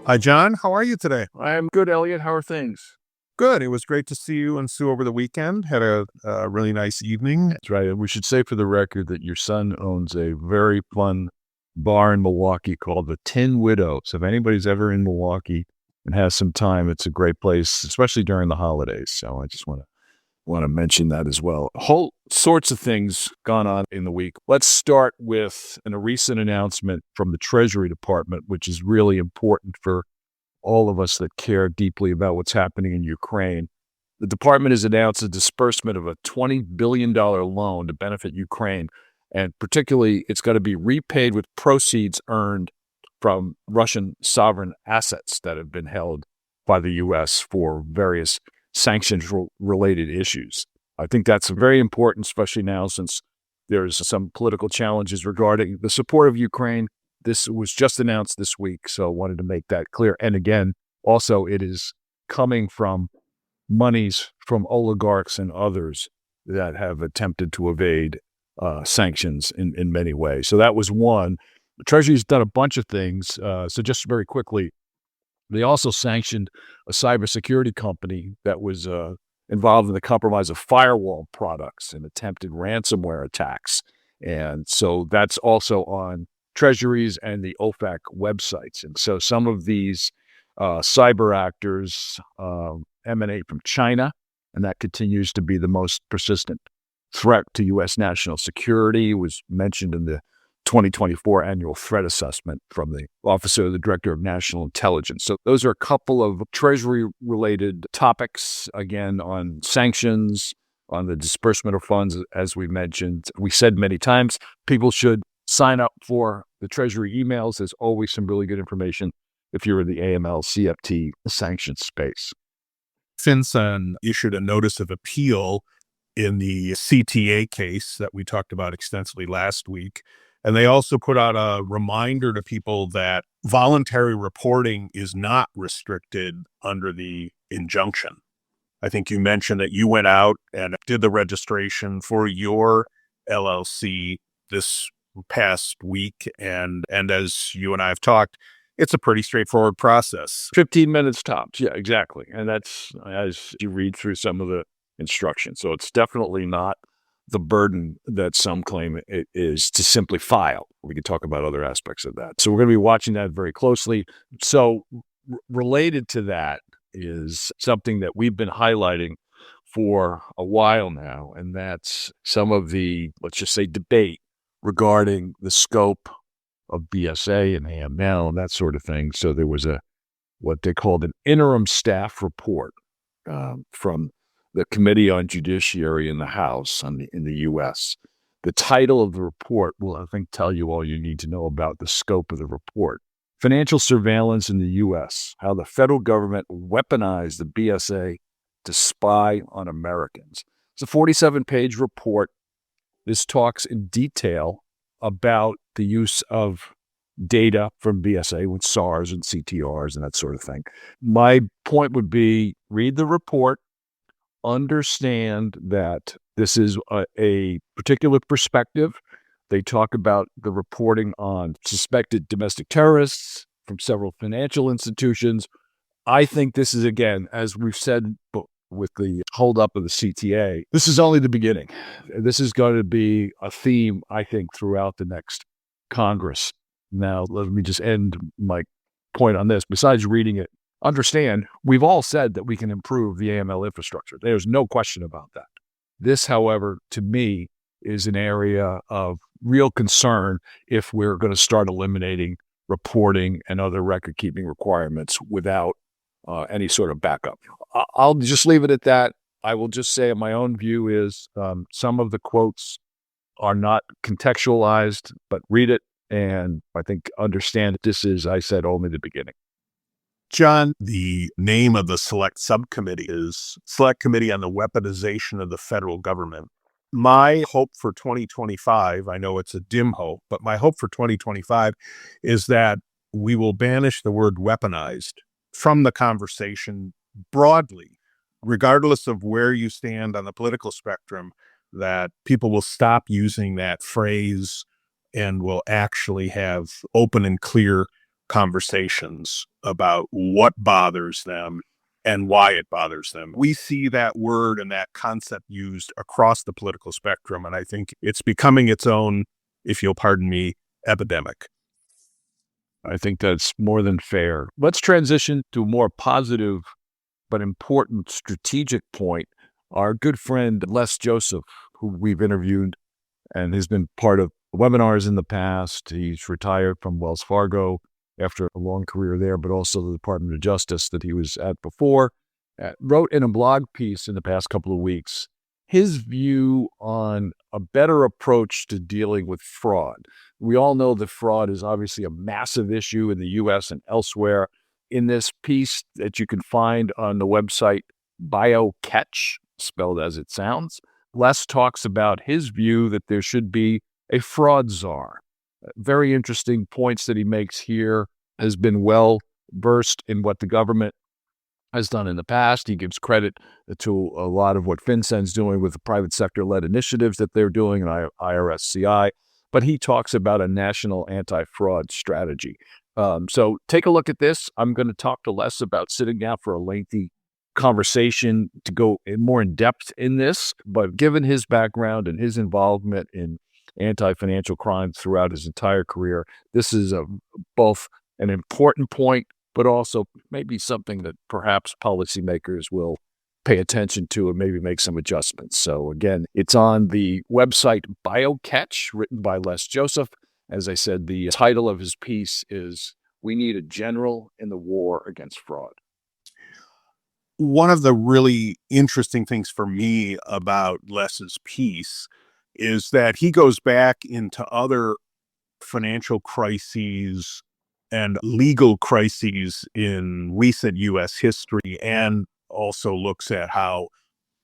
Hi, John. How are you today? I'm good, Elliot. How are things? Good. It was great to see you and Sue over the weekend. Had a really nice evening. That's right. And we should say for the record that your son owns a very fun bar in Milwaukee called the Tin Widows. If anybody's ever in Milwaukee and has some time, it's a great place, especially during the holidays. So I just want to mention that as well. Whole sorts of things gone on in the week. Let's start with a recent announcement from the Treasury Department, which is really important for all of us that care deeply about what's happening in Ukraine. The department has announced a disbursement of a $20 billion loan to benefit Ukraine. And particularly, it's going to be repaid with proceeds earned from Russian sovereign assets that have been held by the U.S. for various sanctions-related issues. I think that's very important, especially now since there's some political challenges regarding the support of Ukraine. This was just announced this week, so I wanted to make that clear. And again, also, it is coming from monies from oligarchs and others that have attempted to evade sanctions in many ways. So that was one. The Treasury's done a bunch of things. So just very quickly, they also sanctioned a cybersecurity company that was involved in the compromise of firewall products and attempted ransomware attacks. And so that's also on Treasuries and the OFAC websites. And so some of these cyber actors emanate from China, and that continues to be the most persistent threat to U.S. national security. It was mentioned in the 2024 annual threat assessment from the Office of the Director of National Intelligence. So those are a couple of Treasury-related topics, again, on sanctions, on the disbursement of funds, as we mentioned. We said many times, people should sign up for the Treasury emails. There's always some really good information if you're in the AML, CFT sanctions space. FinCEN issued a notice of appeal in the CTA case that we talked about extensively last week. And they also put out a reminder to people that voluntary reporting is not restricted under the injunction. I think you mentioned that you went out and did the registration for your LLC this past week. And as you and I have talked, it's a pretty straightforward process. 15 minutes tops. Yeah, exactly. And that's as you read through some of the instructions. So it's definitely not the burden that some claim it is to simply file. We could talk about other aspects of that. So we're going to be watching that very closely. So related to that is something that we've been highlighting for a while now, and that's some of the, let's just say, debate regarding the scope of BSA and AML and that sort of thing. So there was what they called an interim staff report from the Committee on Judiciary in the House in the U.S. The title of the report will, I think, tell you all you need to know about the scope of the report. Financial Surveillance in the U.S., how the federal government weaponized the BSA to spy on Americans. It's a 47-page report. This talks in detail about the use of data from BSA with SARs and CTRs and that sort of thing. My point would be read the report, understand that this is a particular perspective. They talk about the reporting on suspected domestic terrorists from several financial institutions. I think this is, again, as we've said with the holdup of the CTA, this is only the beginning. This is going to be a theme, I think, throughout the next Congress. Now, let me just end my point on this. Besides reading it, understand, we've all said that we can improve the AML infrastructure. There's no question about that. This, however, to me, is an area of real concern if we're going to start eliminating reporting and other record-keeping requirements without any sort of backup. I'll just leave it at that. I will just say my own view is some of the quotes are not contextualized, but read it and I think understand that this is, I said, only the beginning. John, the name of the select subcommittee is Select Committee on the Weaponization of the Federal Government. My hope for 2025, I know it's a dim hope, but my hope for 2025 is that we will banish the word weaponized from the conversation broadly, regardless of where you stand on the political spectrum, that people will stop using that phrase and will actually have open and clear conversations about what bothers them and why it bothers them. We see that word and that concept used across the political spectrum, and I think it's becoming its own, if you'll pardon me, epidemic. I think that's more than fair. Let's transition to a more positive but important strategic point. Our good friend Les Joseph, who we've interviewed and has been part of webinars in the past. He's retired from Wells Fargo after a long career there, but also the Department of Justice that he was at before, wrote in a blog piece in the past couple of weeks his view on a better approach to dealing with fraud. We all know that fraud is obviously a massive issue in the U.S. and elsewhere. In this piece that you can find on the website BioCatch, spelled as it sounds, Les talks about his view that there should be a fraud czar. Very interesting points that he makes here. Has been well versed in what the government has done in the past. He gives credit to a lot of what FinCEN's doing with the private sector-led initiatives that they're doing, and IRS CI. But he talks about a national anti-fraud strategy. So take a look at this. I'm going to talk to Les about sitting down for a lengthy conversation to go more in depth in this. But given his background and his involvement in anti-financial crime throughout his entire career, this is both an important point, but also maybe something that perhaps policymakers will pay attention to and maybe make some adjustments. So again, it's on the website BioCatch, written by Les Joseph. As I said, the title of his piece is "We Need a General in the War Against Fraud." One of the really interesting things for me about Les's piece is that he goes back into other financial crises and legal crises in recent U.S. history, and also looks at how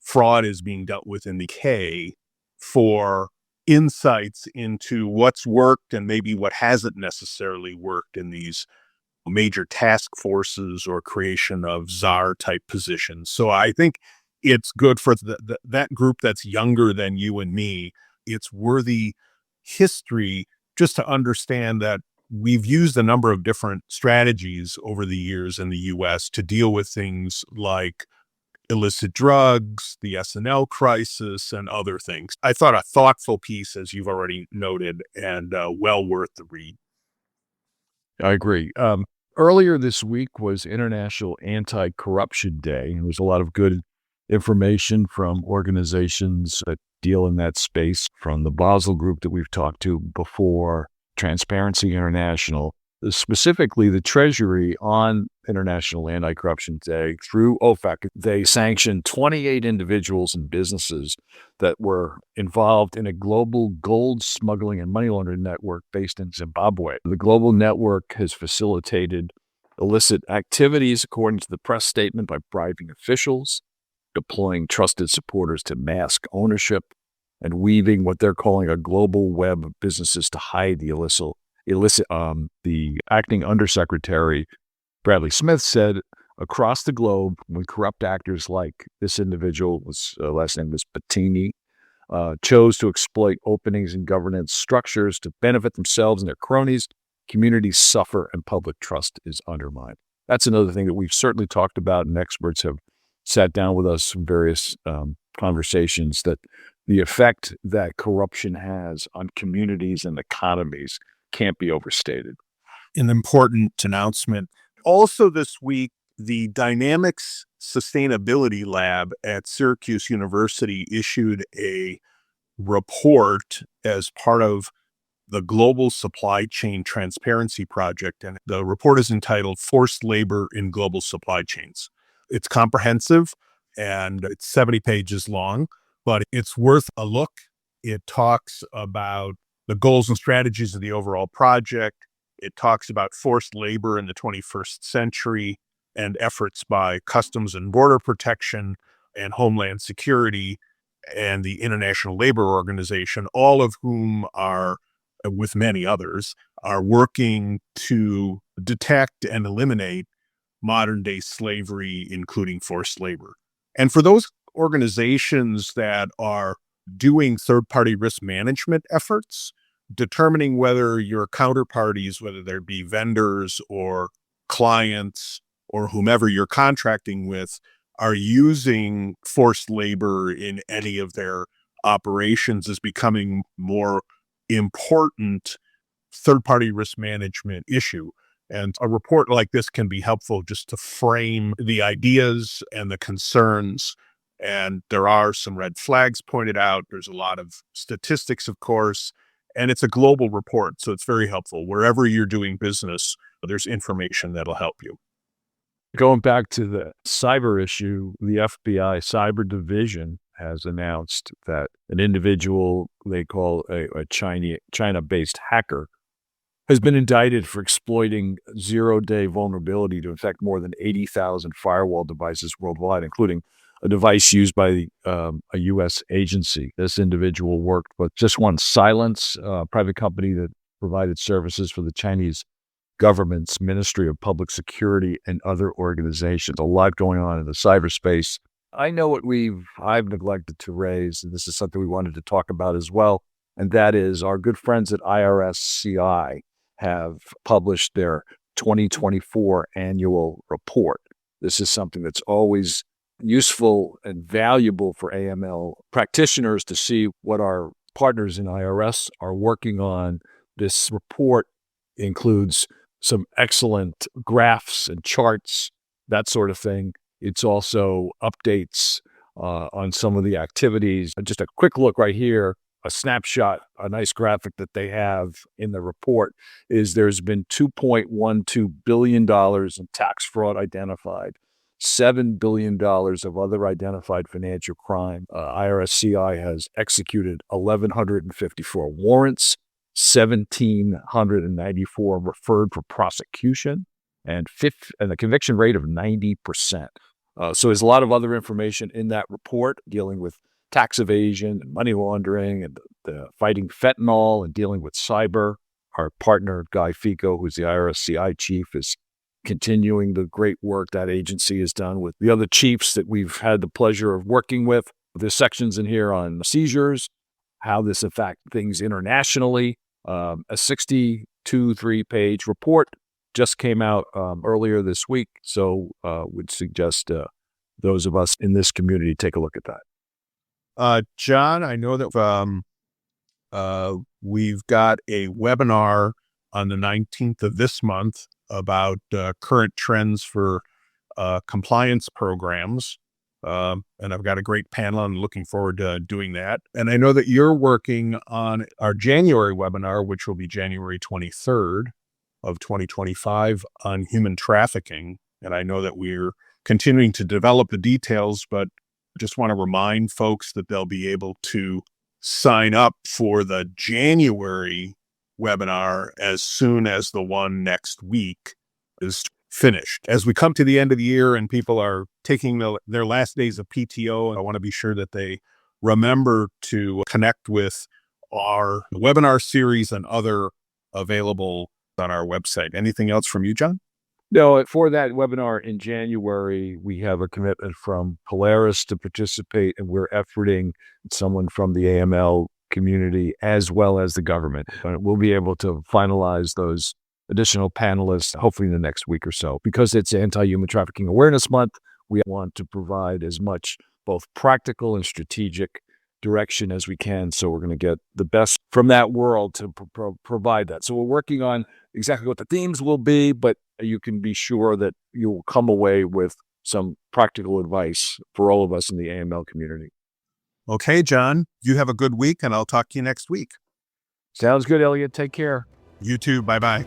fraud is being dealt with in the UK for insights into what's worked and maybe what hasn't necessarily worked in these major task forces or creation of czar type positions. So I think it's good for that group that's younger than you and me. It's worthy history just to understand that we've used a number of different strategies over the years in the US to deal with things like illicit drugs, the S&L crisis, and other things. I thought a thoughtful piece, as you've already noted, and well worth the read. I agree. Earlier this week was International Anti-Corruption Day. There was a lot of good information from organizations that deal in that space, from the Basel Group that we've talked to before, Transparency International, specifically the Treasury on International Anti-Corruption Day through OFAC. They sanctioned 28 individuals and businesses that were involved in a global gold smuggling and money laundering network based in Zimbabwe. The global network has facilitated illicit activities, according to the press statement, by bribing officials, deploying trusted supporters to mask ownership, and weaving what they're calling a global web of businesses to hide the illicit. The acting undersecretary, Bradley Smith, said across the globe, when corrupt actors like this individual, last name was Bettini, chose to exploit openings in governance structures to benefit themselves and their cronies, communities suffer and public trust is undermined. That's another thing that we've certainly talked about, and experts have sat down with us in various conversations, that the effect that corruption has on communities and economies can't be overstated. An important announcement. Also this week, the Dynamics Sustainability Lab at Syracuse University issued a report as part of the Global Supply Chain Transparency Project, and the report is entitled Forced Labor in Global Supply Chains. It's comprehensive, and it's 70 pages long, but it's worth a look. It talks about the goals and strategies of the overall project. It talks about forced labor in the 21st century and efforts by Customs and Border Protection and Homeland Security and the International Labor Organization, all of whom are, with many others, are working to detect and eliminate modern-day slavery, including forced labor. And for those organizations that are doing third-party risk management efforts, determining whether your counterparties, whether they be vendors or clients or whomever you're contracting with, are using forced labor in any of their operations is becoming more important third-party risk management issue. And a report like this can be helpful just to frame the ideas and the concerns. And there are some red flags pointed out. There's a lot of statistics, of course, and it's a global report. So it's very helpful. Wherever you're doing business, there's information that'll help you. Going back to the cyber issue, the FBI Cyber Division has announced that an individual they call a China-based hacker has been indicted for exploiting zero-day vulnerability to infect more than 80,000 firewall devices worldwide, including a device used by a U.S. agency. This individual worked with just one Silence, a private company that provided services for the Chinese government's Ministry of Public Security and other organizations. A lot going on in the cyberspace. I know what I've neglected to raise, and this is something we wanted to talk about as well, and that is our good friends at IRS have published their 2024 annual report. This is something that's always useful and valuable for AML practitioners to see what our partners in IRS are working on. This report includes some excellent graphs and charts, that sort of thing. It's also updates on some of the activities. Just a quick look right here, a snapshot, a nice graphic that they have in the report is there's been $2.12 billion in tax fraud identified, $7 billion of other identified financial crime. IRSCI has executed 1,154 warrants, 1,794 referred for prosecution, and a conviction rate of 90%. So there's a lot of other information in that report dealing with tax evasion and money laundering and the fighting fentanyl and dealing with cyber. Our partner, Guy Fico, who's the IRSCI chief, is continuing the great work that agency has done with the other chiefs that we've had the pleasure of working with. There's sections in here on seizures, how this affects things internationally. A 62-3-page report just came out earlier this week, so would suggest those of us in this community take a look at that. John, I know that we've got a webinar on the 19th of this month about current trends for compliance programs. And I've got a great panel. I'm looking forward to doing that. And I know that you're working on our January webinar, which will be January 23rd of 2025 on human trafficking. And I know that we're continuing to develop the details, but just want to remind folks that they'll be able to sign up for the January webinar as soon as the one next week is finished. As we come to the end of the year and people are taking their last days of PTO, I want to be sure that they remember to connect with our webinar series and other available on our website. Anything else from you, John? No, for that webinar in January, we have a commitment from Polaris to participate, and we're efforting someone from the AML community as well as the government. We'll be able to finalize those additional panelists hopefully in the next week or so. Because it's Anti-Human Trafficking Awareness Month, we want to provide as much both practical and strategic direction as we can. So we're going to get the best from that world to provide that. So we're working on exactly what the themes will be, but you can be sure that you will come away with some practical advice for all of us in the AML community. Okay, John, you have a good week, and I'll talk to you next week. Sounds good, Elliot. Take care. You too. Bye-bye.